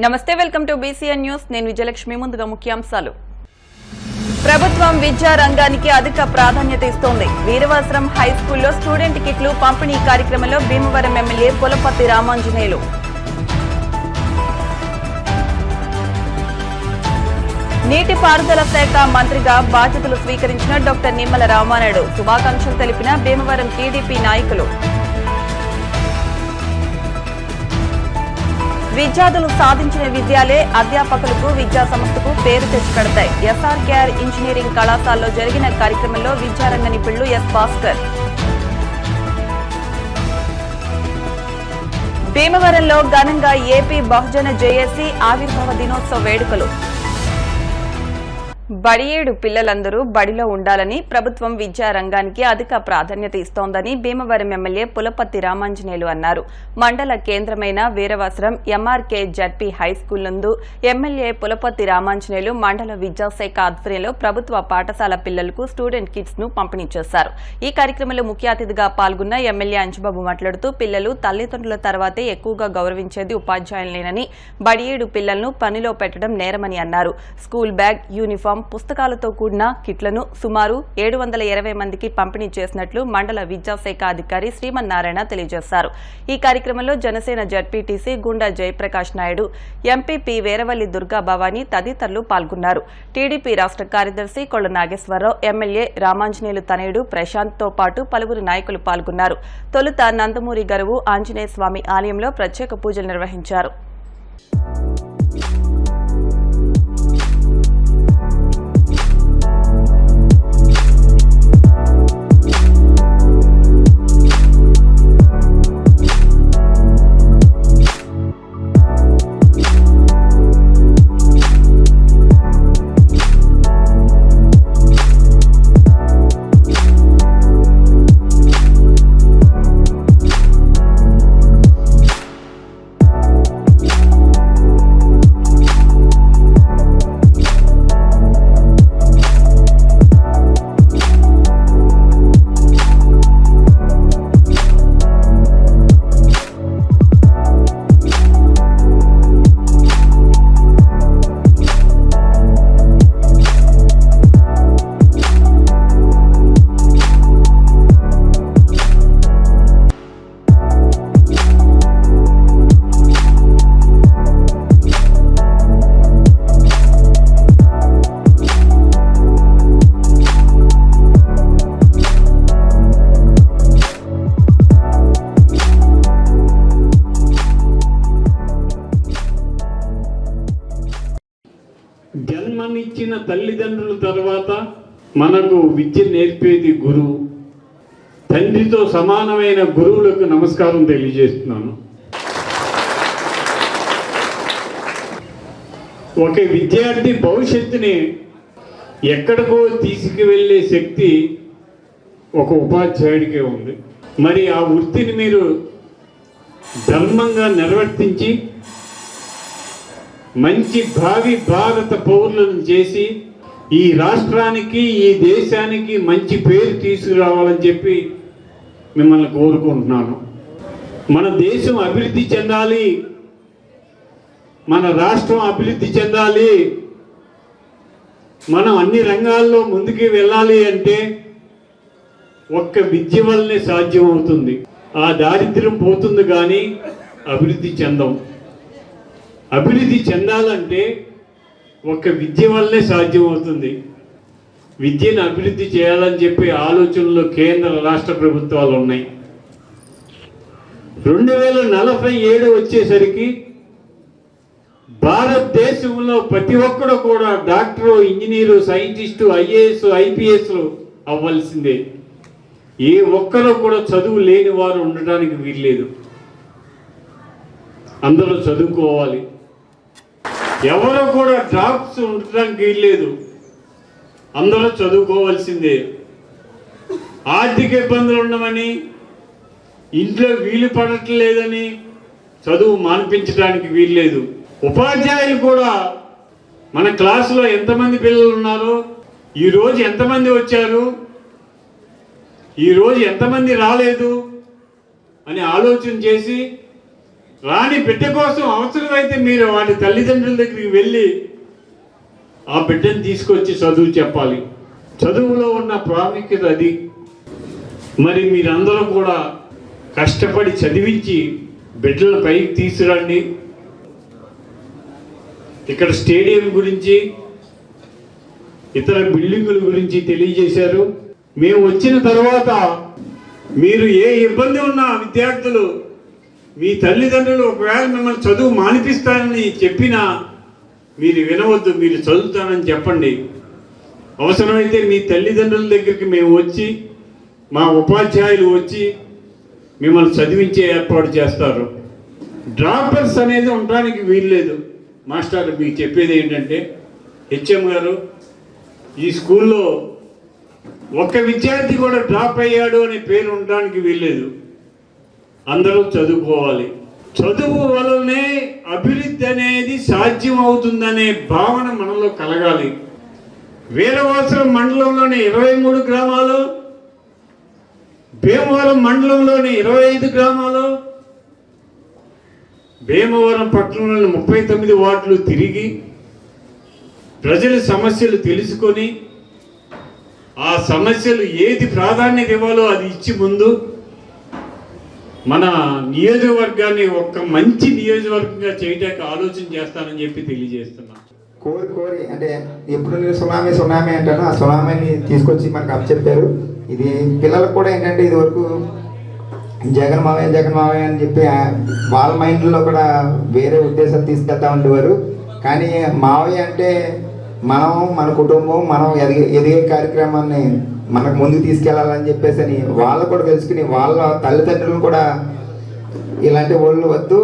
నమస్తే, welcome to BCN news. నేను విజయలక్ష్మి. ముందుగా ముఖ్యాంశాలు. ప్రభుత్వం విద్యా రంగానికి అధిక ప్రాధాన్యత ఇస్తోంది. వీరవాసరం హై స్కూల్లో స్టూడెంట్ కిట్లు పంపిణీ కార్యక్రమంలో భీమవరం ఎమ్మెల్యే పులపర్తి రామాంజనేయులు. నీటిపారుదల శాఖ మంత్రిగా బాధ్యతలు స్వీకరించిన డాక్టర్ నిమ్మల రామానాయుడు శుభాకాంక్షలు తెలిపిన భీమవరం టీడీపీ నాయకులు. విద్యార్థులు సాధించిన విద్యాలే అధ్యాపకులకు, విద్యా సంస్థకు పేరు తెచ్చిపెడతాయి. ఎస్ఆర్కేఆర్ ఇంజనీరింగ్ కళాశాలలో జరిగిన కార్యక్రమంలో విద్యారంగ నిపుణులు ఎస్ భాస్కర్. భీమవరంలో ఘనంగా ఏపీ బహుజన జేఏసీ ఆవిర్భావ దినోత్సవ వేడుకలు. బడియేడు పిల్లలందరూ బడిలో ఉండాలని ప్రభుత్వం విద్యా రంగానికి అధిక ప్రాధాన్యత ఇస్తోందని భీమవరం ఎమ్మెల్యే పులపర్తి రామాంజనేయులు అన్నారు. మండల కేంద్రమైన వీరవాసరం ఎంఆర్కే జడ్పీ హైస్కూల్ నందు ఎమ్మెల్యే పులపర్తి రామాంజనేయులు మండల విద్యాశాఖ ఆధ్వర్యంలో ప్రభుత్వ పాఠశాల పిల్లలకు స్టూడెంట్ కిట్స్ ను పంపిణీ చేశారు. ఈ కార్యక్రమంలో ముఖ్య అతిథిగా పాల్గొన్న ఎమ్మెల్యే అంజుబాబు మాట్లాడుతూ పిల్లలు తల్లిదండ్రుల తర్వాతే ఎక్కువగా గౌరవించేది ఉపాధ్యాయులనేనని, బడియేడు పిల్లలను పనిలో పెట్టడం నేరమని అన్నారు. స్కూల్ బ్యాగ్, యూనిఫామ్, పుస్తకాలతో కూడిన కిట్లను సుమారు 720 మందికి పంపిణీ చేసినట్లు మండల విద్యాశాఖ అధికారి శ్రీమన్నారాయణ తెలియజేశారు. ఈ కార్యక్రమంలో జనసేన జడ్పీటీసీ గుండా జయప్రకాష్ నాయుడు, ఎంపీపీ వేరవల్లి దుర్గా భవానీ తదితరులు పాల్గొన్నారు. టీడీపీ రాష్ట్ర కార్యదర్శి కొళ్ల నాగేశ్వరరావు, ఎమ్మెల్యే రామాంజనేయులు తనయుడు ప్రశాంత్ తో పాటు పలువురు నాయకులు పాల్గొన్నారు. తొలుత నందమూరి గరువు ఆంజనేయ స్వామి ఆలయంలో ప్రత్యేక పూజలు నిర్వహించారు. జన్మనిచ్చిన తల్లిదండ్రుల తర్వాత మనకు విద్య నేర్పేది గురువు. తండ్రితో సమానమైన గురువులకు నమస్కారం తెలియజేస్తున్నాను. ఒక విద్యార్థి భవిష్యత్తుని ఎక్కడికో తీసుకువెళ్ళే శక్తి ఒక ఉపాధ్యాయుడికే ఉంది. మరి ఆ వృత్తిని మీరు ధర్మంగా నిర్వర్తించి మంచి భావి భారత పౌరులను చేసి ఈ రాష్ట్రానికి, ఈ దేశానికి మంచి పేరు తీసుకురావాలని చెప్పి మిమ్మల్ని కోరుకుంటున్నాను. మన దేశం అభివృద్ధి చెందాలి, మన రాష్ట్రం అభివృద్ధి చెందాలి, మనం అన్ని రంగాల్లో ముందుకు వెళ్ళాలి అంటే ఒక్క విద్య వల్లనే సాధ్యం అవుతుంది. ఆ దారిద్ర్యం పోతుంది కానీ అభివృద్ధి చెందం. అభివృద్ధి చెందాలంటే ఒక్క విద్య వల్లే సాధ్యం అవుతుంది. విద్యను అభివృద్ధి చేయాలని చెప్పి ఆలోచనలు కేంద్ర రాష్ట్ర ప్రభుత్వాలు ఉన్నాయి. 2047 వచ్చేసరికి భారతదేశంలో ప్రతి ఒక్కడు కూడా doctor, engineer, scientist, IAS, IPS అవ్వాల్సిందే. ఏ ఒక్కరూ కూడా చదువు లేని వారు ఉండటానికి వీల్లేదు. అందరూ చదువుకోవాలి. ఎవరు కూడా డ్రాప్స్ ఉండటానికి వీల్లేదు. అందరూ చదువుకోవాల్సిందే. ఆర్థిక ఇబ్బందులు ఉండమని, ఇంట్లో వీలు పడట్లేదని చదువు మానిపించడానికి వీల్లేదు. ఉపాధ్యాయులు కూడా మన క్లాసులో ఎంతమంది పిల్లలు ఉన్నారో, ఈరోజు ఎంతమంది వచ్చారు, ఈరోజు ఎంతమంది రాలేదు అని ఆలోచన చేసి రాని బిడ్డ కోసం అవసరమైతే మీరు వాడి తల్లిదండ్రుల దగ్గరికి వెళ్ళి ఆ బిడ్డను తీసుకొచ్చి చదువు చెప్పాలి. చదువులో ఉన్న ప్రాముఖ్యత అది. మరి మీరందరూ కూడా కష్టపడి చదివించి బిడ్డల పైకి తీసుకురండి. ఇక్కడ స్టేడియం గురించి ఇతర బిల్డింగుల గురించి తెలియజేశారు. మేము వచ్చిన తర్వాత మీరు ఏ ఇబ్బంది ఉన్నా విద్యార్థులు మీ తల్లిదండ్రులు ఒకవేళ మిమ్మల్ని చదువు మానిపిస్తానని చెప్పినా మీరు వినవద్దు, మీరు చదువుతానని చెప్పండి. అవసరమైతే మీ తల్లిదండ్రుల దగ్గరికి మేము వచ్చి మా ఉపాధ్యాయులు వచ్చి మిమ్మల్ని చదివించే ఏర్పాటు చేస్తారు. డ్రాపర్స్ అనేది ఉండడానికి వీల్లేదు. మాస్టర్ మీకు చెప్పేది ఏంటంటే, హెచ్ఎం గారు, ఈ స్కూల్లో ఒక్క విద్యార్థి కూడా డ్రాప్ అయ్యాడు అనే పేరు ఉండడానికి వీల్లేదు. అందరూ చదువుకోవాలి. చదువు వల్లనే అభివృద్ధి అనేది సాధ్యం అవుతుందనే భావన మనలో కలగాలి. వీరవాసరం మండలంలోని 23 గ్రామాలు, భీమవరం మండలంలోని 25 గ్రామాలు, భీమవరం పట్టణంలోని 39 వార్డులు తిరిగి ప్రజల సమస్యలు తెలుసుకొని ఆ సమస్యలు ఏది ప్రాధాన్యత ఇవ్వాలో అది ఇచ్చి ముందు మన నియోజకవర్గాన్ని ఒక మంచి నియోజకవర్గంగా చేయడానికి ఆలోచన చేస్తానని చెప్పి తెలియజేస్తున్నాను. కోరి అంటే ఎప్పుడు నేను సునామీ అంటాను, ఆ సునామీని తీసుకొచ్చి మనకు అప్పచెప్పారు. ఇది పిల్లలకు కూడా ఏంటంటే ఇది వరకు జగన్ మావయ్య అని చెప్పి వాళ్ళ మైండ్లో కూడా వేరే ఉద్దేశాలు తీసుకెళ్తా ఉండేవారు. కానీ మావయ్య అంటే మనం, మన కుటుంబం, మనం ఎదిగే కార్యక్రమాన్ని మనకు ముందుకు తీసుకెళ్లాలని చెప్పేసి అని వాళ్ళు కూడా తెలుసుకుని వాళ్ళ తల్లిదండ్రులు కూడా ఇలాంటి వాళ్ళు వద్దు,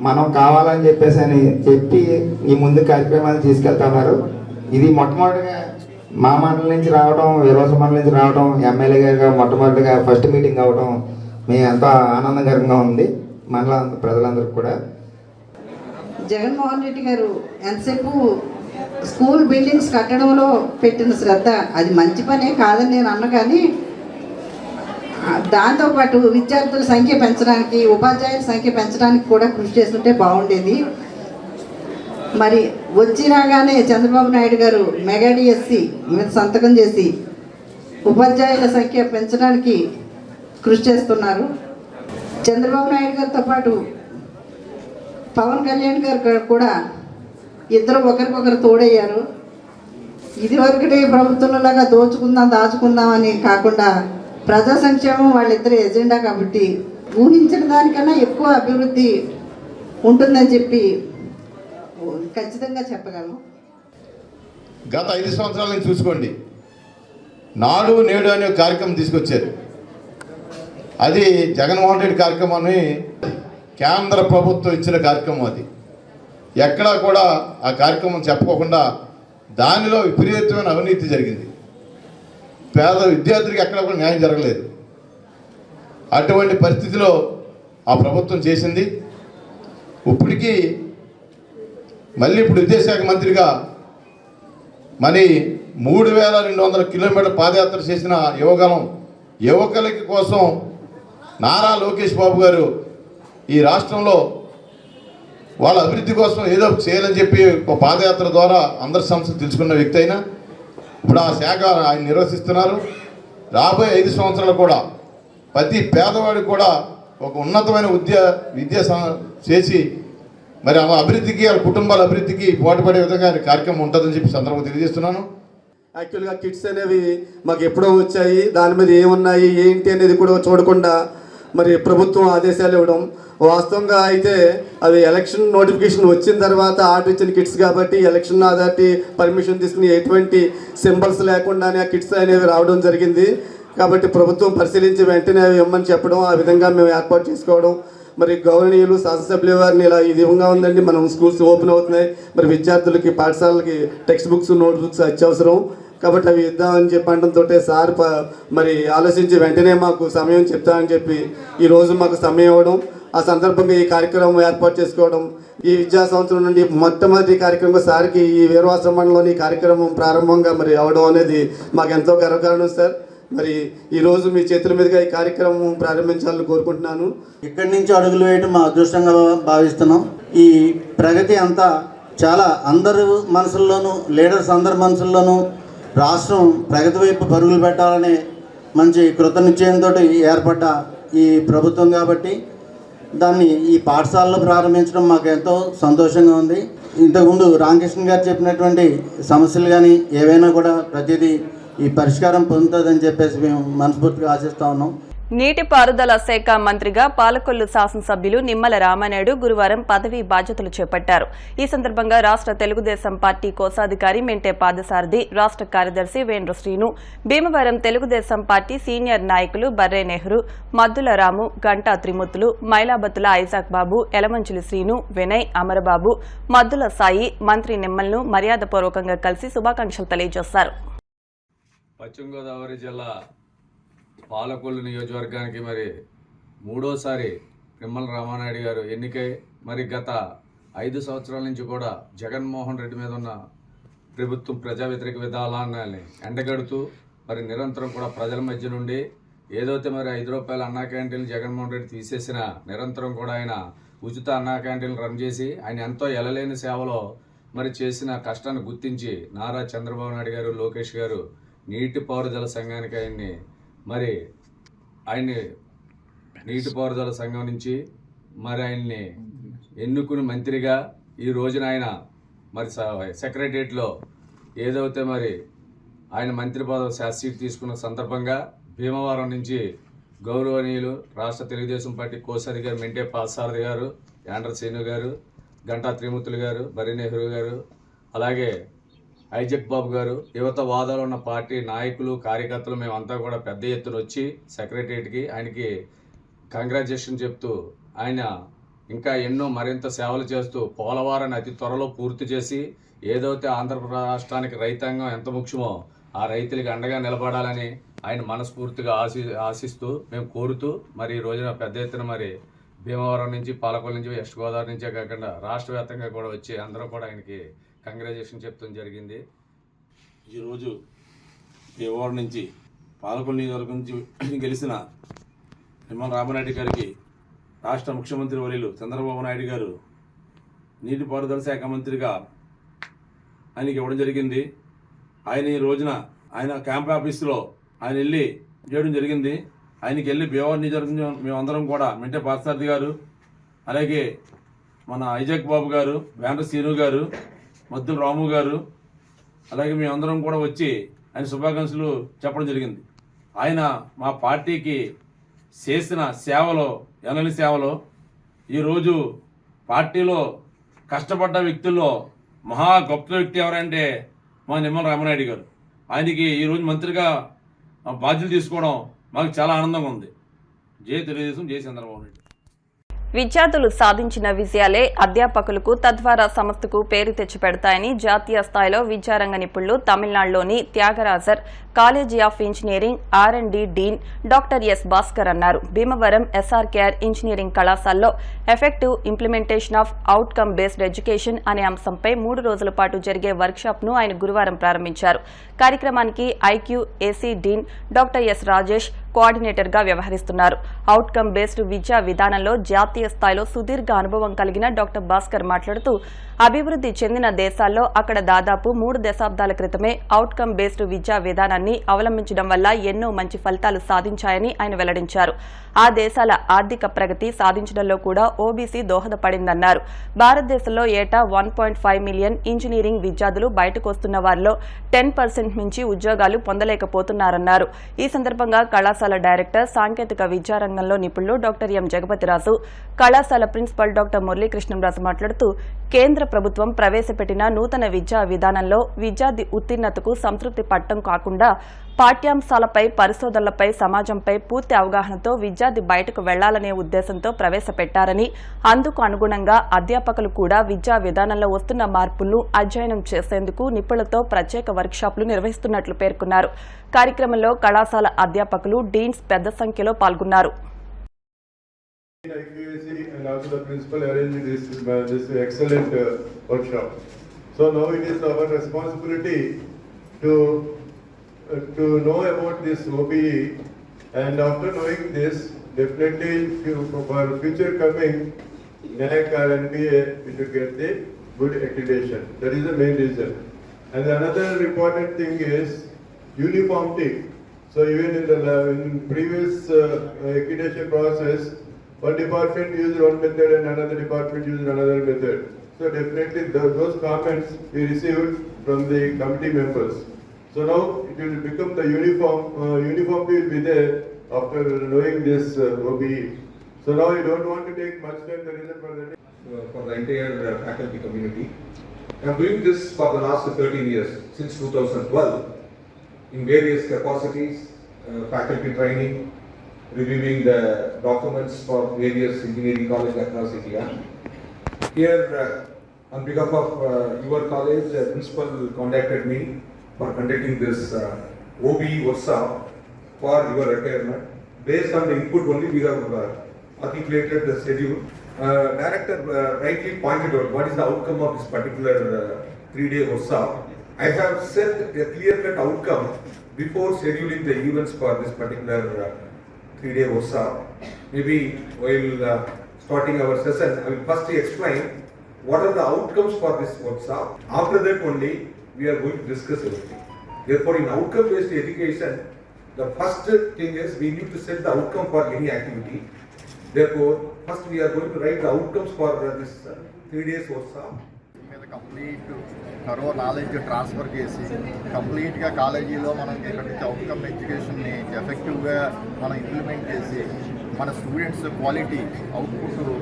మనం కావాలని చెప్పేసి అని చెప్పి ఈ ముందు కార్యక్రమాన్ని తీసుకెళ్తా ఉన్నారు. ఇది మొట్టమొదటిగా మా మండలం నుంచి రావడం, వీరవాస మండలం నుంచి రావడం, ఎమ్మెల్యే గారిగా మొట్టమొదటిగా ఫస్ట్ మీటింగ్ అవ్వడం మేము ఎంతో ఆనందకరంగా ఉంది. మండల ప్రజలందరికీ కూడా జగన్మోహన్ రెడ్డి గారు ఎంతసేపు స్కూల్ బిల్డింగ్స్ కట్టడంలో పెట్టిన శ్రద్ధ అది మంచి పనే కాదని నేను అన్న, కానీ దాంతోపాటు విద్యార్థుల సంఖ్య పెంచడానికి, ఉపాధ్యాయుల సంఖ్య పెంచడానికి కూడా కృషి చేస్తుంటే బాగుండేది. మరి వచ్చి రాగానే చంద్రబాబు నాయుడు గారు మెగా డిఎస్సి మీద సంతకం చేసి ఉపాధ్యాయుల సంఖ్య పెంచడానికి కృషి చేస్తున్నారు. చంద్రబాబు నాయుడు గారితో పాటు పవన్ కళ్యాణ్ గారు కూడా ఇద్దరు ఒకరికొకరు తోడయ్యారు. ఇదివరకటి ప్రభుత్వంలాగా దాచుకుందాం అని కాకుండా ప్రజా సంక్షేమం వాళ్ళిద్దరి ఎజెండా కాబట్టి ఊహించిన దానికన్నా ఎక్కువ అభివృద్ధి ఉంటుందని చెప్పి ఖచ్చితంగా చెప్పగలను. గత 5 సంవత్సరాల నుంచి చూసుకోండి, నాడు నేడు అనే కార్యక్రమం తీసుకొచ్చారు. అది జగన్మోహన్ రెడ్డి కార్యక్రమాన్ని కేంద్ర ప్రభుత్వం ఇచ్చిన కార్యక్రమం. అది ఎక్కడా కూడా ఆ కార్యక్రమం చెప్పుకోకుండా దానిలో విపరీతమైన అవినీతి జరిగింది. పేద విద్యార్థులకి ఎక్కడ కూడా న్యాయం జరగలేదు. అటువంటి పరిస్థితిలో ఆ ప్రభుత్వం చేసింది. ఇప్పటికీ మళ్ళీ ఇప్పుడు విద్యాశాఖ మంత్రిగా మరి 3200 కిలోమీటర్ల పాదయాత్ర చేసిన యువకులకి కోసం నారా లోకేష్ బాబు గారు ఈ రాష్ట్రంలో వాళ్ళ అభివృద్ధి కోసం ఏదో చేయాలని చెప్పి ఒక పాదయాత్ర ద్వారా అందరి సమస్యలు తెలుసుకున్న వ్యక్తి అయినా ఇప్పుడు ఆ శాఖ ఆయన నిర్వహిస్తున్నారు. రాబోయే 5 సంవత్సరాలు కూడా ప్రతి పేదవాడికి కూడా ఒక ఉన్నతమైన విద్య చేసి మరి ఆ అభివృద్ధికి, వాళ్ళ కుటుంబాల అభివృద్ధికి పోటీపడే విధంగా కార్యక్రమం ఉంటుందని చెప్పి సందర్భంగా తెలియజేస్తున్నాను. యాక్చువల్గా కిట్స్ అనేవి మాకు ఎప్పుడో వచ్చాయి, దాని మీద ఏమున్నాయి ఏంటి అనేది కూడా చూడకుండా మరి ప్రభుత్వం ఆదేశాలు ఇవ్వడం. వాస్తవంగా అయితే అవి ఎలక్షన్ నోటిఫికేషన్ వచ్చిన తర్వాత ఆర్డర్ ఇచ్చిన కిట్స్ కాబట్టి ఎలక్షన్ అథారిటీ పర్మిషన్ తీసుకుని ఎటువంటి సింబల్స్ లేకుండానే ఆ కిట్స్ అనేవి రావడం జరిగింది. కాబట్టి ప్రభుత్వం పరిశీలించి వెంటనే అవి ఇవ్వమని చెప్పడం, ఆ విధంగా మేము ఏర్పాటు చేసుకోవడం. మరి గౌరవనీయులు శాసనసభ్యుల వారిని ఇలా ఈ విధంగా ఉందండి, మనం స్కూల్స్ ఓపెన్ అవుతున్నాయి, మరి విద్యార్థులకి పాఠశాలకి టెక్స్ట్ బుక్స్, నోట్ బుక్స్ అత్యవసరం కాబట్టి అవి ఇద్దామని చెప్పి అనడంతో సార్ మరి ఆలోచించి వెంటనే మాకు సమయం చెప్తామని చెప్పి ఈరోజు మాకు సమయం ఇవ్వడం, ఆ సందర్భంగా ఈ కార్యక్రమం ఏర్పాటు చేసుకోవడం, ఈ విద్యా సంవత్సరం నుండి మొట్టమొదటి కార్యక్రమంగా సార్కి ఈ వీరవాస మండలంలోని కార్యక్రమం ప్రారంభంగా మరి అవడం అనేది మాకు ఎంతో గర్వకారణం సార్. మరి ఈరోజు మీ చేతుల మీదుగా ఈ కార్యక్రమం ప్రారంభించాలని కోరుకుంటున్నాను. ఇక్కడి నుంచి అడుగులు వేయడం మా అదృష్టంగా భావిస్తున్నాం. ఈ ప్రగతి అంతా చాలా అందరు మనసుల్లోనూ, లీడర్స్ అందరి మనసుల్లోనూ రాష్ట్రం ప్రగతి వైపు పరుగులు పెట్టాలనే మంచి కృతనిశ్చయంతో ఏర్పడ్డ ఈ ప్రభుత్వం కాబట్టి దాన్ని ఈ పాఠశాలలో ప్రారంభించడం మాకు ఎంతో సంతోషంగా ఉంది. ఇంతకుముందు రామకృష్ణ గారు చెప్పినటువంటి సమస్యలు కానీ ఏవైనా కూడా ప్రతిదీ ఈ పరిష్కారం పొందుతుందని చెప్పేసి మేము మనస్ఫూర్తిగా ఆశిస్తా ఉన్నాం. నీటిపారుదల శాఖ మంత్రిగా పాలకొల్లు శాసనసభ్యులు నిమ్మల రామానాయుడు గురువారం పదవీ బాధ్యతలు చేపట్టారు. ఈ సందర్భంగా రాష్ట్ర తెలుగుదేశం పార్టీ కోశాధికారి మెంటే పాదసారథి, రాష్ట్ర కార్యదర్శి వేంద్ర శ్రీను, భీమవరం తెలుగుదేశం పార్టీ సీనియర్ నాయకులు బర్రే నెహ్రూ, మద్దుల రాము, గంటా త్రిమూర్తులు, మైలాబత్తుల ఐజాక్ బాబు, ఎలమంచిలి శ్రీను, వినయ్, అమరబాబు, మద్దుల సాయి మంత్రి నిమ్మల్ను మర్యాదపూర్వకంగా కలిసి శుభాకాంక్షలు తెలియజేశారు. పశ్చిమ గోదావరి జిల్లా పాలకొల్లు నియోజకవర్గానికి మరి మూడోసారి నిమ్మల రామానాయుడు గారు ఎన్నికై మరి గత 5 సంవత్సరాల నుంచి కూడా జగన్మోహన్ రెడ్డి మీద ఉన్న ప్రభుత్వం ప్రజా వ్యతిరేక విధానాన్ని ఎండగడుతూ మరి నిరంతరం కూడా ప్రజల మధ్య నుండి ఏదైతే మరి ₹5 అన్నా క్యాంటీన్లు జగన్మోహన్ రెడ్డి తీసేసిన నిరంతరం కూడా ఆయన ఉచిత అన్నా క్యాంటీన్లు రన్ చేసి ఆయన ఎంతో ఎలలేని సేవలో మరి చేసిన కష్టాన్ని గుర్తించి నారా చంద్రబాబు నాయుడు గారు, లోకేష్ గారు నీటిపారుదల సంఘానికి ఆయన్ని నీటిపారుదల సంఘం నుంచి మరి ఆయన్ని ఎన్నుకుని మంత్రిగా ఈ రోజున ఆయన మరి సెక్రటరియట్లో ఏదైతే మరి ఆయన మంత్రి పదవి శాసీట్ తీసుకున్న సందర్భంగా భీమవరం నుంచి గౌరవనీయులు రాష్ట్ర తెలుగుదేశం పార్టీ కోశాధికారి మెంటే పాదసారథి గారు, యాండ్ర శ్రీను గారు, గంటా త్రిమూర్తులు గారు, బర్రె నెహ్రూ గారు, అలాగే ఐజక్ బాబు గారు, యువత వాదాలు ఉన్న పార్టీ నాయకులు, కార్యకర్తలు మేమంతా కూడా పెద్ద ఎత్తున వచ్చి సెక్రటరియట్కి ఆయనకి కంగ్రాచులేషన్ చెప్తూ ఆయన ఇంకా ఎన్నో మరింత సేవలు చేస్తూ పోలవరాన్ని అతి త్వరలో పూర్తి చేసి ఏదైతే ఆంధ్రప్రదేశ్ రాష్ట్రానికి రైతాంగం ఎంత ముఖ్యమో ఆ రైతులకి అండగా నిలబడాలని ఆయన మనస్ఫూర్తిగా ఆశిస్తూ మేము కోరుతూ మరి ఈ రోజున పెద్ద ఎత్తున మరి భీమవరం నుంచి, పాలకొల్లు నుంచి, వెస్ట్ గోదావరి నుంచే కాకుండా రాష్ట్ర వ్యాప్తంగా కూడా వచ్చి అందరూ కూడా ఆయనకి కంగ్రాచులేషన్ చెప్తాం జరిగింది. ఈరోజు భీమవరం నుంచి పాలకొల్లు నియోజకవర్గం నుంచి గెలిచిన నిమ్మల రామానాయుడు గారికి రాష్ట్ర ముఖ్యమంత్రి వర్యులు చంద్రబాబు నాయుడు గారు నీటిపారుదల శాఖ మంత్రిగా ఆయనకి ఇవ్వడం జరిగింది. ఆయన ఈ రోజున ఆయన క్యాంప్ ఆఫీసులో ఆయన వెళ్ళి చేయడం జరిగింది. ఆయనకి వెళ్ళి భీమవరం నియోజకవర్గం మేమందరం కూడా మెంటే పాదసారథి గారు, అలాగే మన ఐజాక్ బాబు గారు, వేంద్ర శ్రీను గారు, మద్దుల రాము గారు, అలాగే మేమందరం కూడా వచ్చి ఆయన శుభాకాంక్షలు చెప్పడం జరిగింది. ఆయన మా పార్టీకి చేసిన సేవలో, ఎనలేని సేవలో ఈరోజు పార్టీలో కష్టపడ్డ వ్యక్తుల్లో మహా గొప్ప వ్యక్తి ఎవరంటే మా నిమ్మల రామానాయుడు గారు. ఆయనకి ఈరోజు మంత్రిగా బాధ్యతలు తీసుకోవడం మాకు చాలా ఆనందంగా ఉంది. జై తెలుగుదేశం, జై చంద్రబాబు నాయుడు. విద్యార్థులు సాధించిన విజయాలే అధ్యాపకులకు తద్వారా సంస్థకు పేరు తెచ్చిపెడతాయని జాతీయ స్థాయిలో విద్యారంగ నిపుణులు తమిళనాడులోని Thiagarajar college of engineering R&D dean doctor S Bhaskar అన్నారు. భీమవరం SRKR ఇంజనీరింగ్ కళాశాలలో effective implementation of outcome based education అనే అంశంపై 3 రోజుల పాటు జరిగే వర్క్షాప్ ను ఆయన గురువారం ప్రారంభించారు. కార్యక్రమానికి IQAC Deen doctor yes Rajesh coordinator గా వ్యవహరిస్తున్నారు. అవుట్కమ్ బేస్డ్ విద్యా విధానంలో జాతీయ స్థాయిలో సుదీర్ఘ అనుభవం కలిగిన డాక్టర్ భాస్కర్ మాట్లాడుతూ అభివృద్ధి చెందిన దేశాల్లో అక్కడ దాదాపు 3 దశాబ్దాల క్రితమే అవుట్కమ్ బేస్డ్ విద్యా విధానాన్ని అవలంబించడం వల్ల ఎన్నో మంచి ఫలితాలు సాధించాయని ఆయన వెల్లడించారు. ఆ దేశాల ఆర్థిక ప్రగతి సాధించడంలో కూడా OBC దోహదపడిందన్నారు. భారతదేశంలో ఏటా 1.5 మిలియన్ ఇంజనీరింగ్ విద్యార్థులు బయటకు వస్తున్న వారిలో 10% మించి ఉద్యోగాలు పొందలేకపోతున్నారన్నారు. ఈ సందర్భంగా కళాశాల డైరెక్టర్, సాంకేతిక విద్యారంగంలో నిపుణులు డాక్టర్ ఎం జగపతిరాజు, కళాశాల ప్రిన్సిపల్ డాక్టర్ మురళీకృష్ణంరాజు మాట్లాడుతూ కేంద్ర ప్రభుత్వం ప్రవేశపెట్టిన నూతన విద్యా విధానంలో విద్యార్థి ఉత్తీర్ణతకు సంతృప్తి పట్టడం కాకుండా పాఠ్యాంశాలపై, పరిశోధనలపై, సమాజంపై పూర్తి అవగాహనతో విద్యార్థి బయటకు వెళ్లాలనే ఉద్దేశంతో ప్రవేశపెట్టారని, అందుకు అనుగుణంగా అధ్యాపకులు కూడా విద్యా విధానంలో వస్తున్న మార్పులను అధ్యయనం చేసేందుకు నిపుణులతో ప్రత్యేక వర్క్షాపులు నిర్వహిస్తున్నట్లు పేర్కొన్నారు. కార్యక్రమంలో కళాశాల అధ్యాపకులు, డీన్స్ పెద్ద సంఖ్యలో పాల్గొన్నారు. IQAC and also the principal arranging this excellent workshop. So now it is our responsibility to to know about this OBE, and after knowing this, definitely for future coming NAC or NBA, we should get the good accreditation. That is the main reason. And another important thing is uniformity. So even in the previous accreditation process, one department used one method and another department used another method. So definitely those comments we received from the committee members. So now it will become the uniformity will be there after knowing this OBE. So now I don't want to take much time. The reason for the entire faculty community. I am doing this for the last 13 years, since 2012, in various capacities, faculty training, reviewing the documents for various engineering colleges across India. Here, on behalf of your college, the principal contacted me for conducting this OBE workshop for your requirement. Based on the input only, we have articulated the schedule. Director rightly pointed out what is the outcome of this particular 3-day workshop. I have set a clear-cut outcome before scheduling the events for this particular 3-day workshop. Maybe while starting our session, I will first explain what are the outcomes for this workshop. After that only, we are going to discuss everything. Therefore, in outcome-based education, the first thing is we need to set the outcome for any activity. Therefore, first we are going to write the outcomes for this 3 days workshop. Complete thorough knowledge transfer చేసి కంప్లీట్గా కాలేజీలో మనం ఇక్కడ నుంచి outcome ఎడ్యుకేషన్ని ఎఫెక్టివ్గా మనం implement చేసి మన స్టూడెంట్స్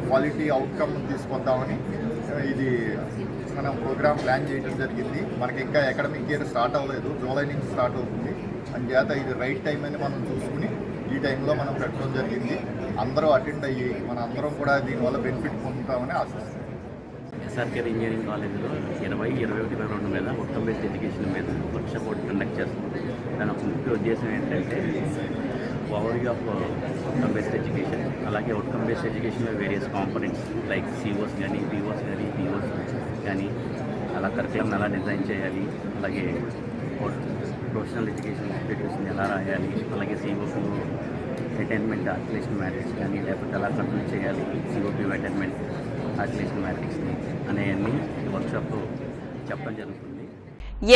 క్వాలిటీ అవుట్కమ్ తీసుకొద్దామని ఇది మనం ప్రోగ్రామ్ ప్లాన్ చేయడం జరిగింది. మనకి ఇంకా అకాడమిక్ ఇయర్ స్టార్ట్ అవ్వలేదు, జూలై నుంచి స్టార్ట్ అవుతుంది. అంచేత ఇది రైట్ టైం అని మనం చూసుకుని ఈ టైంలో మనం పెట్టడం జరిగింది. అందరూ అటెండ్ అయ్యి మన అందరం కూడా దీనివల్ల బెనిఫిట్ పొందుతామని ఆశిస్తున్నాం. ఎస్ఆర్కే ఇంజనీరింగ్ కాలేజీలో 2021-22 మీద అవుట్కమ్ బేస్డ్ ఎడ్యుకేషన్ మీద వర్క్షాప్ ఒకటి కండక్ట్ చేస్తున్నాం. దాని ఒక ముఖ్య ఉద్దేశం ఏంటంటే overview of outcome based education, అలాగే అవుట్కమ్ బేస్డ్ ఎడ్యుకేషన్లో వేరియస్ కాంపోనెంట్స్ లైక్ సిఓస్ కానీ పిఓస్ కానీ అలా కరికులం ఎలా డిజైన్ చేయాలి, అలాగే ప్రొఫెషనల్ ఎడ్యుకేషన్ ఇన్స్టిట్యూట్స్ని ఎలా రాయాలి, అలాగే సిఓకు అటైన్మెంట్ అక్యులేషన్ మ్యాట్రిక్స్ కానీ లేకపోతే ఎలా కంట్రోల్ చేయాలి సిఓపి అటైన్మెంట్ అక్యులేషన్ మ్యాట్రిక్స్ని అనేవన్నీ వర్క్షాప్లో చెప్పడం జరుగుతుంది.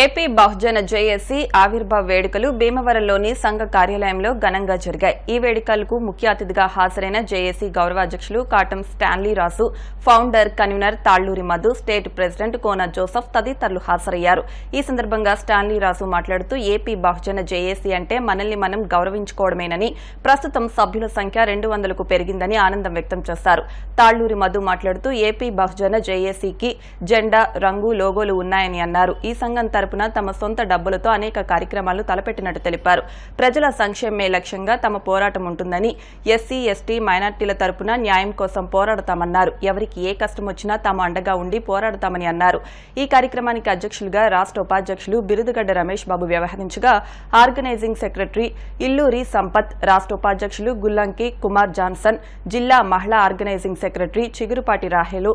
ఏపీ బహుజన జేఏసీ ఆవిర్భావ వేడుకలు భీమవరంలోని సంఘ కార్యాలయంలో ఘనంగా జరిగాయి. ఈ వేడుకలకు ముఖ్య అతిథిగా హాజరైన జేఏసీ గౌరవాధ్యక్షులు Katam Stanley Rasu, founder convener Talluri Madhu, state president Kona Joseph తదితరులు హాజరయ్యారు. ఈ సందర్భంగా స్టాన్లీ రాసు మాట్లాడుతూ ఏపీ బహుజన జేఏసీ అంటే మనల్ని మనం గౌరవించుకోవడమేనని, ప్రస్తుతం సభ్యుల సంఖ్య 200కు పెరిగిందని ఆనందం వ్యక్తం చేశారు. తాళ్లూరి మధు మాట్లాడుతూ ఏపీ బహుజన జేఏసీకి జెండా, రంగు, లోగోలు ఉన్నాయని అన్నారు. ఈ సంఘం తరపున తమ సొంత డబ్బులతో అనేక కార్యక్రమాలు తలపెట్టినట్టు తెలిపారు. ప్రజల సంక్షేమమే లక్ష్యంగా తమ పోరాటం ఉంటుందని, ఎస్సీ, ఎస్టీ, మైనార్టీల తరపున న్యాయం కోసం పోరాడతామన్నారు. ఎవరికి ఏ కష్టం వచ్చినా తాము అండగా ఉండి పోరాడతామని అన్నారు. ఈ కార్యక్రమానికి అధ్యక్షులుగా రాష్ట్ర ఉపాధ్యక్షులు బిరుదుగడ్డ రమేష్ బాబు వ్యవహరించగా, ఆర్గనైజింగ్ సెక్రటరీ ఇల్లూరి సంపత్, రాష్ట్ర ఉపాధ్యక్షులు గుల్లంకి కుమార్ జాన్సన్, జిల్లా మహిళా ఆర్గనైజింగ్ సెక్రటరీ చిగురుపాటి రాహేలు,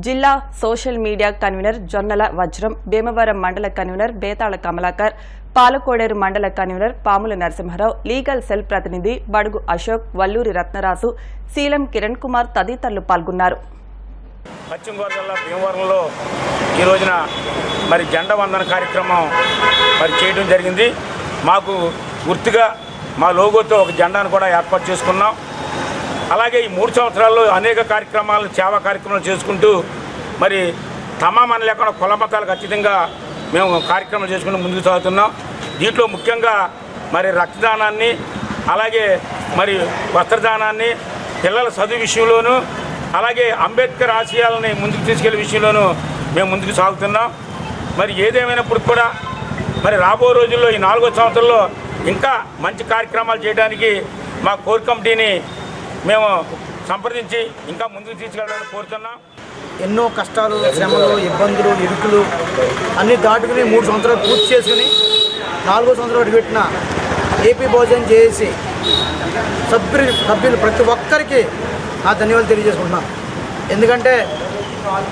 జిల్లా సోషల్ మీడియా కన్వీనర్ జొన్నల వజ్రం, భీమవరం మండల కన్వీనర్ బేతాళ కమలాకర్, పాలకోడేరు మండల కన్వీనర్ పాముల నరసింహారావు, లీగల్ సెల్ ప్రతినిధి బడుగు అశోక్, వల్లూరి రత్నరాసు, శీలం కిరణ్ కుమార్ తదితరులు పాల్గొన్నారు. పశ్చిమ గోదావరి జిల్లా భీమవరంలో ఈ రోజున మరి జెండా వందన కార్యక్రమం మరి చేయడం జరిగింది. మాకు గుర్తుగా మా లోగోతో ఒక జెండాను కూడా ఏర్పాటు చేసుకున్నాం. అలాగే ఈ 3 సంవత్సరాల్లో అనేక కార్యక్రమాలు, సేవా కార్యక్రమాలు చేసుకుంటూ మరి తమామని లేకుండా కుల మతాలకు అతీతంగా మేము కార్యక్రమాలు చేసుకుంటూ ముందుకు సాగుతున్నాం. దీంట్లో ముఖ్యంగా మరి రక్తదానాన్ని, అలాగే మరి వస్త్రదానాన్ని, పిల్లల చదువు విషయంలోనూ, అలాగే అంబేద్కర్ ఆశయాలని ముందుకు తీసుకెళ్లే విషయంలోనూ మేము ముందుకు సాగుతున్నాం. మరి ఏదేమైనప్పుడు కూడా మరి రాబో రోజుల్లో ఈ 4వ సంవత్సరంలో ఇంకా మంచి కార్యక్రమాలు చేయడానికి మా కోర్ కమిటీని మేము సంప్రదించి ఇంకా ముందుకు తీసుకెళ్ళాలని కోరుతున్నాం. ఎన్నో కష్టాలు, శ్రమలు, ఇబ్బందులు, ఇరుకులు అన్ని దాటుకుని 3 సంవత్సరాలు పూర్తి చేసుకుని 4వ సంవత్సరం అడుగుపెట్టిన ఏపీ బహుజన్ జేఏసీ సభ్యులు ప్రతి ఒక్కరికి నా ధన్యవాదాలు తెలియజేసుకుంటున్నాను. ఎందుకంటే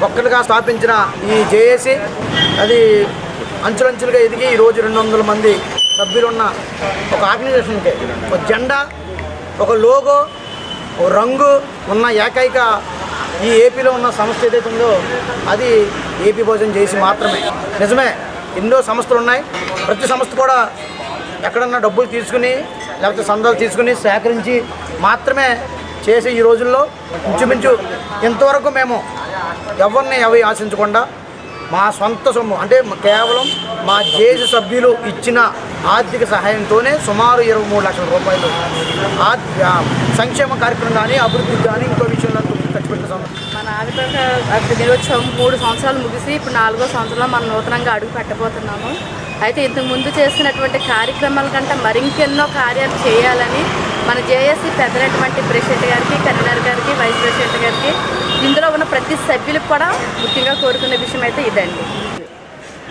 ఒక్కరిగా స్థాపించిన ఈ జేఏసీ అది అంచులంచులుగా ఎదిగి ఈరోజు 200 మంది సభ్యులున్న ఒక ఆర్గనైజేషన్కి ఒక జెండా, ఒక లోగో, ఒక రంగు ఉన్న ఏకైక ఈ ఏపీలో ఉన్న సంస్థ ఏదైతే ఉందో అది ఏపీ భోజనం చేసి మాత్రమే. నిజమే, ఎన్నో సంస్థలు ఉన్నాయి. ప్రతి సంస్థ కూడా ఎక్కడన్నా డబ్బులు తీసుకుని లేకపోతే సందాలు తీసుకుని సేకరించి మాత్రమే చేసే ఈ రోజుల్లో ఇంచుమించు ఇంతవరకు మేము ఎవరిని ఆశించకుండా మా సొంత సొమ్ము అంటే కేవలం మా జేఏసీ సభ్యులు ఇచ్చిన ఆర్థిక సహాయంతోనే సుమారు 23 లక్షల రూపాయలు సంక్షేమ కార్యక్రమం కానీ అభివృద్ధికి కానీ ఇంకో విషయంలో ఖర్చు పెట్టిన మన ఆవిర్భావ దినోత్సవం 3 సంవత్సరాలు ముగిసి ఇప్పుడు 4వ సంవత్సరంలో మనం నూతనంగా అడుగు పెట్టబోతున్నాము. అయితే ఇంతకుముందు చేసినటువంటి కార్యక్రమాల కంటే మరింకెన్నో కార్యాలు చేయాలని మన జేఏసీ పెద్దనటువంటి ప్రెసిడెంట్ గారికి, కన్వీనర్ గారికి, వైస్ ప్రెసిడెంట్ గారికి, ఇందులో ఉన్న ప్రతి సభ్యులకు కూడా ముఖ్యంగా కోరుకునే విషయం అయితే ఇదండి.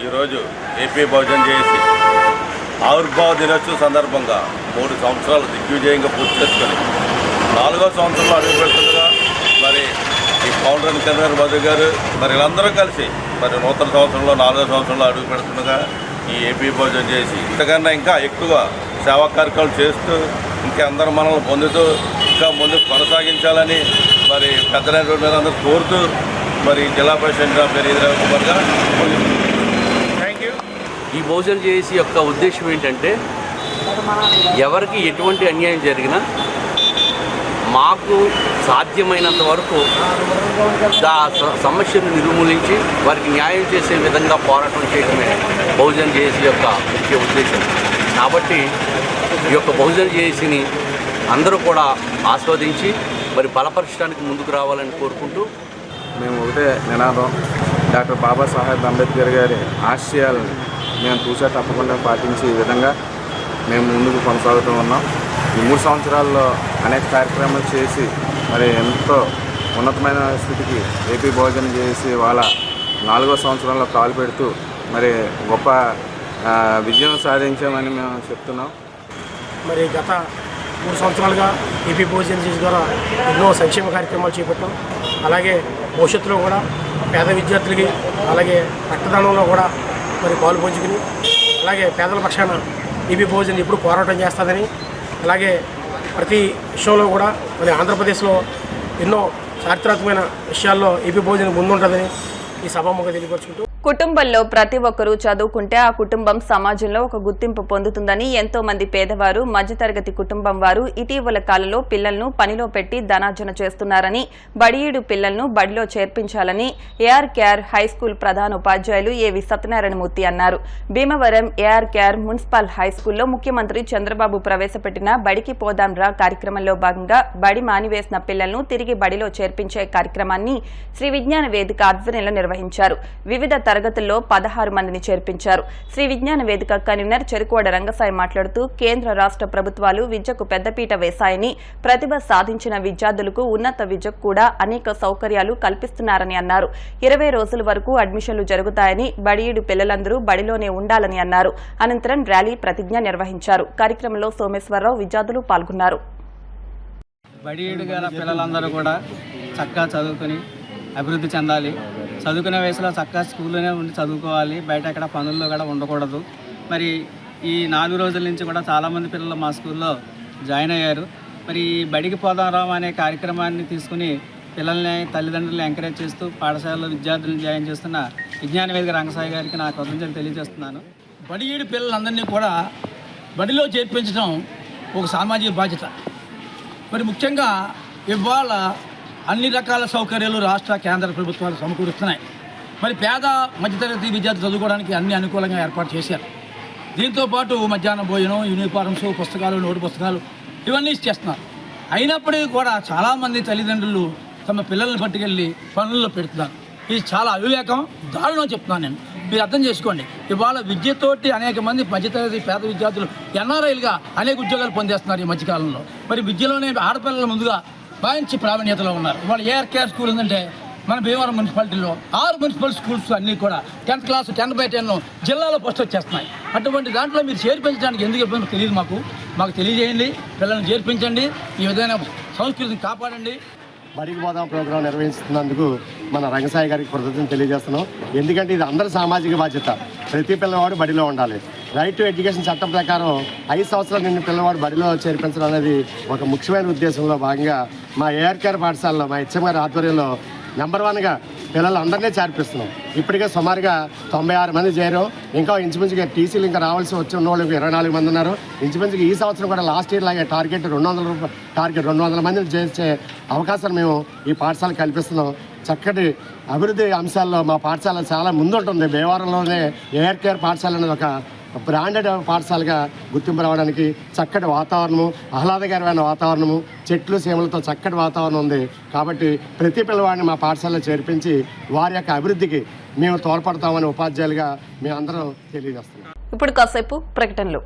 ఈరోజు ఏపీ భోజనం చేసి ఆవిర్భావ దినోత్సవం సందర్భంగా 3 సంవత్సరాలు దిగ్విజయంగా పూర్తి చేసుకొని 4వ సంవత్సరంలో అడుగు పెడుతుండగా మరి ఈ ఫౌండర్ అండ్ కన్వీనర్ మధు గారు మరి వీళ్ళందరూ కలిసి మరి నూతన సంవత్సరంలో 4వ సంవత్సరంలో అడుగు పెడుతుండగా ఈ ఏపీ భోజనం చేసి ఇంతకన్నా ఇంకా ఎక్కువ సేవా కార్యక్రమాలు చేస్తూ ఇంకా అందరూ మనల్ని పొందుతూ ఇంకా ముందుకు కొనసాగించాలని మరి పెద్దలైనటువంటి అందరూ కోరుతూ మరి జిల్లా ప్రెసిడెంట్గా పేరు రవికుమార్ గారు థ్యాంక్ యూ. ఈ భోజనం చేసి యొక్క ఉద్దేశం ఏంటంటే ఎవరికి ఎటువంటి అన్యాయం జరిగినా మాకు సాధ్యమైనంత వరకు సమస్యను నిర్మూలించి వారికి న్యాయం చేసే విధంగా పోరాటం చేయడమే బహుజన్ జేఏసీ యొక్క ముఖ్య ఉద్దేశం. కాబట్టి ఈ యొక్క బహుజన్ జేఏసీని అందరూ కూడా ఆస్వాదించి మరి బలపరచడానికి ముందుకు రావాలని కోరుకుంటూ మేము ఒకటే నినాదం, డాక్టర్ బాబాసాహెబ్ అంబేద్కర్ గారి ఆశయాలను మేము చూసా తప్పకుండా పాటించే విధంగా మేము ముందుకు కొనసాగుతూ ఉన్నాం. ఈ 3 సంవత్సరాల్లో అనేక కార్యక్రమాలు చేసి మరి ఎంతో ఉన్నతమైన స్థితికి ఏపీ భోజనం చేసి వాళ్ళ 4వ సంవత్సరంలో కాలు పెడుతూ మరి గొప్ప విజయం సాధించామని మేము చెప్తున్నాం. మరి గత 3 సంవత్సరాలుగా ఏపీ భోజనం చేసి ద్వారా ఎన్నో సంక్షేమ కార్యక్రమాలు చేపట్టాం. అలాగే భవిష్యత్తులో కూడా పేద విద్యార్థులకి అలాగే రక్తదానంలో కూడా మరి పాలు పంచుకుని అలాగే పేదల పక్షాన ఏపీ భోజనం ఎప్పుడు పోరాటం చేస్తుందని, అలాగే ప్రతి విషయంలో కూడా మరి ఆంధ్రప్రదేశ్లో ఎన్నో చారిత్రాత్మకమైన విషయాల్లో ఏపీ భోజనం ముందుంటుందని ఈ సభాముఖంగా తెలియపరుచుకుంటూ కుటుంబంలో ప్రతి ఒక్కరూ చదువుకుంటే ఆ కుటుంబం సమాజంలో ఒక గుర్తింపు పొందుతుందని ఎంతో మంది పేదవారు, మధ్యతరగతి కుటుంబం వారు ఇటీవల కాలంలో పిల్లలను పనిలో పెట్టి ధనార్జన చేస్తున్నారని, బడియీడు పిల్లలను బడిలో చేర్పించాలని ఏఆర్ కేఆర్ హైస్కూల్ ప్రధాన ఉపాధ్యాయులు ఏవి సత్యనారాయణమూర్తి అన్నారు. భీమవరం ఏఆర్ కేఆర్ మున్సిపల్ హైస్కూల్లో ముఖ్యమంత్రి చంద్రబాబు ప్రవేశపెట్టిన బడికి పోదాం రా కార్యక్రమంలో భాగంగా బడి మానివేసిన పిల్లలను తిరిగి బడిలో చేర్పించే కార్యక్రమాన్ని శ్రీ విజ్ఞాన వేదిక ఆధ్వర్యంలో నిర్వహించారు. వివిధ తరగతుల్లో 16 మందిని చేర్పించారు. శ్రీ విజ్ఞాన వేదిక కన్వీనర్ చెరుకోడ రంగసాయి మాట్లాడుతూ కేంద్ర రాష్ట్ర ప్రభుత్వాలు విద్యకు పెద్దపీట వేశాయని, ప్రతిభ సాధించిన విద్యార్థులకు ఉన్నత విద్యకు కూడా అనేక సౌకర్యాలు కల్పిస్తున్నారని అన్నారు. 20 రోజుల వరకు అడ్మిషన్లు జరుగుతాయని, బడియీడు పిల్లలందరూ బడిలోనే ఉండాలని అన్నారు. అనంతరం ర్యాలీ ప్రతిజ్ఞ నిర్వహించారు. కార్యక్రమంలో సోమేశ్వరరావు, విద్యార్థులు పాల్గొన్నారు. బడియీడు గల పిల్లలందరూ కూడా చక్కగా చదువుకుని అభివృద్ధి చెందాలి. చదువుకునే వయసులో చక్కగా స్కూల్లోనే ఉండి చదువుకోవాలి, బయట ఎక్కడ పనుల్లో కూడా ఉండకూడదు. మరి ఈ 4 రోజుల నుంచి కూడా చాలామంది పిల్లలు మా స్కూల్లో జాయిన్ అయ్యారు. మరి బడికి పోదాం అనే కార్యక్రమాన్ని తీసుకుని పిల్లల్ని, తల్లిదండ్రులను ఎంకరేజ్ చేస్తూ పాఠశాలలో విద్యార్థులను జాయిన్ చేస్తున్న విజ్ఞాన వేదిక రంగసాయి గారికి నా కృతజ్ఞతలు తెలియజేస్తున్నాను. బడియీడు పిల్లలందరినీ కూడా బడిలో చేర్పించడం ఒక సామాజిక బాధ్యత. మరి ముఖ్యంగా ఇవాళ అన్ని రకాల సౌకర్యాలు రాష్ట్ర కేంద్ర ప్రభుత్వాలు సమకూరుస్తున్నాయి. మరి పేద మధ్యతరగతి విద్యార్థులు చదువుకోవడానికి అన్ని అనుకూలంగా ఏర్పాటు చేశారు. దీంతోపాటు మధ్యాహ్నం భోజనం, యూనిఫార్మ్స్, పుస్తకాలు, నోటు పుస్తకాలు ఇవన్నీ చేస్తున్నారు. అయినప్పటికీ కూడా చాలామంది తల్లిదండ్రులు తమ పిల్లల్ని పట్టుకెళ్ళి పనుల్లో పెడుతున్నారు. ఇది చాలా అవివేకం, దారుణం చెప్తున్నాను నేను. మీరు అర్థం చేసుకోండి. ఇవాళ విద్యతోటి అనేక మంది మధ్యతరగతి పేద విద్యార్థులు ఎన్ఆర్ఐలుగా అనేక ఉద్యోగాలు పొందేస్తున్నారు ఈ మధ్యకాలంలో. మరి విద్యలోనే ఆడపిల్లల ముందుగా మంచి ప్రావీణ్యతలో ఉన్నారు. ఇవాళ ఏఆర్ కేఆర్ స్కూల్ ఉందంటే మన భీమవరం మున్సిపాలిటీలో 6 మున్సిపల్ స్కూల్స్ అన్నీ కూడా 10th క్లాస్ 10/10 జిల్లాలో ఫస్ట్ వచ్చేస్తున్నాయి. అటువంటి దాంట్లో మీరు చేర్పించడానికి ఎందుకు ఇబ్బంది తెలియదు. మాకు తెలియజేయండి, పిల్లల్ని చేర్పించండి, ఈ విధమైన సంస్కృతిని కాపాడండి. బడికి పోదాం ప్రోగ్రాం నిర్వహిస్తున్నందుకు మన రంగసాయి గారికి కృతజ్ఞతలు తెలియజేస్తున్నాం. ఎందుకంటే ఇది అందరి సామాజిక బాధ్యత. ప్రతి పిల్లవాడు బడిలో ఉండాలి. రైట్ టు ఎడ్యుకేషన్ చట్టం ప్రకారం 5 సంవత్సరాలు నిండిన పిల్లవాడు బడిలో చేర్పించడం అనేది ఒక ముఖ్యమైన ఉద్దేశంలో భాగంగా మా ఏఆర్కేఆర్ పాఠశాలలో మా హెచ్ఎం గారి ఆధ్వర్యంలో నెంబర్ 1గా పిల్లలందరినీ చేర్పిస్తున్నాం. ఇప్పటికే సుమారుగా 96 మంది చేరాం. ఇంకా ఇంచుమించుగా టీసీలు ఇంకా రావాల్సి వచ్చి ఉన్న వాళ్ళు 24 మంది ఉన్నారు. ఇంచుమించుగా ఈ సంవత్సరం కూడా లాస్ట్ ఇయర్ లాగే టార్గెట్ 200 మందిని చేర్చే అవకాశాలు మేము ఈ పాఠశాల కల్పిస్తున్నాం. చక్కటి అభివృద్ధి అంశాల్లో మా పాఠశాల చాలా ముందుంటుంది. భీమవరంలోనే ఏఆర్కేఆర్ పాఠశాల అనేది ఒక బ్రాండెడ్ పాఠశాలగా గుర్తింపు రావడానికి చక్కటి వాతావరణము, ఆహ్లాదకరమైన వాతావరణము, చెట్లు సీమలతో చక్కటి వాతావరణం ఉంది. కాబట్టి ప్రతి పిల్లవాడిని మా పాఠశాలలో చేర్పించి వారి యొక్క అభివృద్ధికి మేము తోడ్పడతామని ఉపాధ్యాయులుగా మేమందరం తెలియజేస్తున్నాం. ఇప్పుడు కాసేపు ప్రకటనలు.